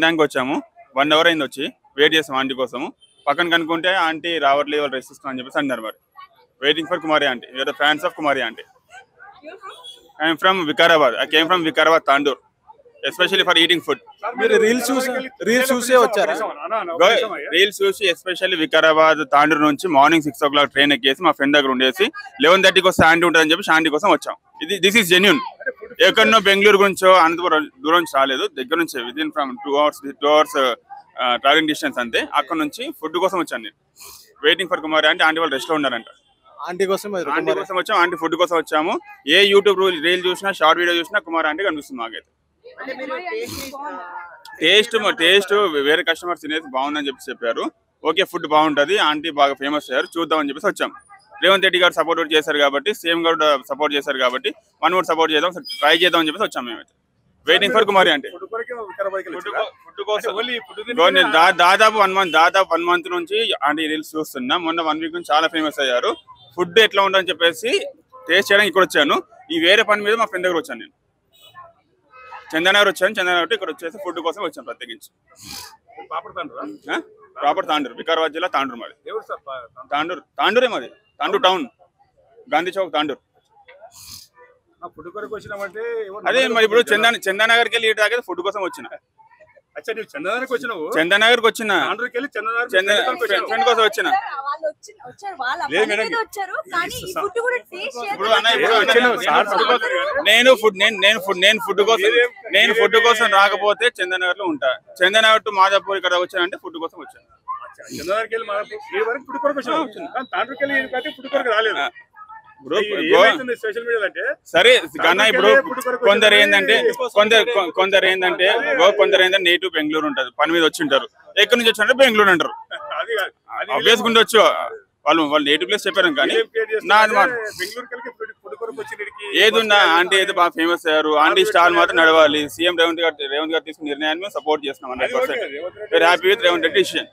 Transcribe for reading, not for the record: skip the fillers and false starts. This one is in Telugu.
తినడానికి వచ్చాము. 1 అవర్ అయింది వచ్చి. వెయిట్ చేస్తాం ఆంటీ కోసము. పక్కన కనుక్కుంటే ఆంటీ రావట్లేదు, వాళ్ళు రెస్ట్ ఇస్తాం అని చెప్పేసి అన్నారు. మరి waiting for Kumari aunty. We are fans of Kumari aunty. I'm from Vikarabad. I came from Vikarabad Tandur, especially for eating food. మీరు రీల్స్ చూసే వచ్చారా? రీల్స్ చూసి ఎస్పెషల్లీ వికారాబాద్ తాండూరు నుంచి మార్నింగ్ 6 o'clock ట్రైన్ ఎక్కేసి మా ఫ్రెండ్ దగ్గర ఉండేసి 11:30కి వస్తే ఆంటీ ఉంటుందని చెప్పి ఆంటీ కోసం వచ్చాం. This is genuine. ఎక్కడనో బెంగళూరు గురించో అనంతపురం దూరం నుంచి రాలేదు, దగ్గర నుంచి within from 2 hours travelling distance అంతే. అక్కడ నుంచి ఫుడ్ కోసం వచ్చాను నేను. వెయిటింగ్ ఫర్ కుమారి అంటే ఆంటీ వాళ్ళు రెస్ట్ లో ఉన్నారంట. ఆంటీ కోసం వచ్చాము, ఆంటీ ఫుడ్ కోసం వచ్చాము. ఏ యూట్యూబ్ రీల్ చూసినా, షార్ట్ వీడియో చూసినా కుమార్ ఆంటీ కనిపిస్తుంది మాకైతే. టేస్ట్ వేరే కస్టమర్స్ తినేది బాగుందని చెప్పారు. ఓకే, ఫుడ్ బాగుంటుంది, ఆంటీ బాగా ఫేమస్ అయ్యారు, చూద్దామని చెప్పేసి వచ్చాం. రేవంత్ రెడ్డి గారు సపోర్ట్ చేశారు కాబట్టి, సీఎం గారు సపోర్ట్ చేశారు కాబట్టి వన్ మోర్ సపోర్ట్ చేద్దాం, ట్రై చేద్దాం అని చెప్పేసి వచ్చాం మేమైతే. వెయిటింగ్ ఫర్ కుమారి అంటే ఫుడ్ కోసం దాదాపు 1 month నుంచి ఆంటీ రీల్స్ చూస్తున్నా. మొన్న 1 week నుంచి చాలా ఫేమస్ అయ్యారు. ఫుడ్ ఎట్లా ఉందని చెప్పేసి టేస్ట్ చేయడానికి ఇక్కడ వచ్చాను. ఈ వేరే పని మీద మా ఫ్రెండ్ దగ్గర వచ్చాను నేను. చందనగర్ వచ్చాను. చందనగర్ ఇక్కడ వచ్చేసి ఫుడ్ కోసం వచ్చాను ప్రత్యేకించి. ప్రాపర్ తాండూరు, వికారాబాద్ జిల్లా తాండూరు మాది. తాండూరే మాది. తాండూరు టౌన్, గాంధీ చౌక్, తాండూరు. అదే మరి ఇప్పుడు చందనగర్కి వెళ్ళి ఇటు దాకా ఫుడ్ కోసం వచ్చిన. చందనగర్కి వచ్చిన ఫ్రెండ్ కోసం వచ్చిన. నేను ఫుడ్ కోసం రాకపోతే చందనగర్ లో ఉంటా. చందనగర్ టు మాదాపూర్ ఇక్కడ వచ్చానంటే ఫుడ్ కోసం వచ్చాను. సరే కన్నా ఇప్పుడు కొందరు ఏంటంటే నేటివ్ బెంగళూరు ఉంటది, పని మీద వచ్చి ఉంటారు. ఎక్కడి నుంచి వచ్చింటే బెంగళూరు అంటారు. అభ్యాసకుండా వచ్చు వాళ్ళు నేటివ్ ప్లేస్ చెప్పారు. కానీ ఏదున్నా ఆంటీ అయితే బాగా ఫేమస్ అయ్యారు. ఆంటీ స్టాల్ మాత్రం నడవాలి. సీఎం రేవంత్ గారు తీసుకున్న నిర్ణయాన్ని మేము సపోర్ట్ చేస్తున్నాం 100%. Happy with Revanth Reddy decision.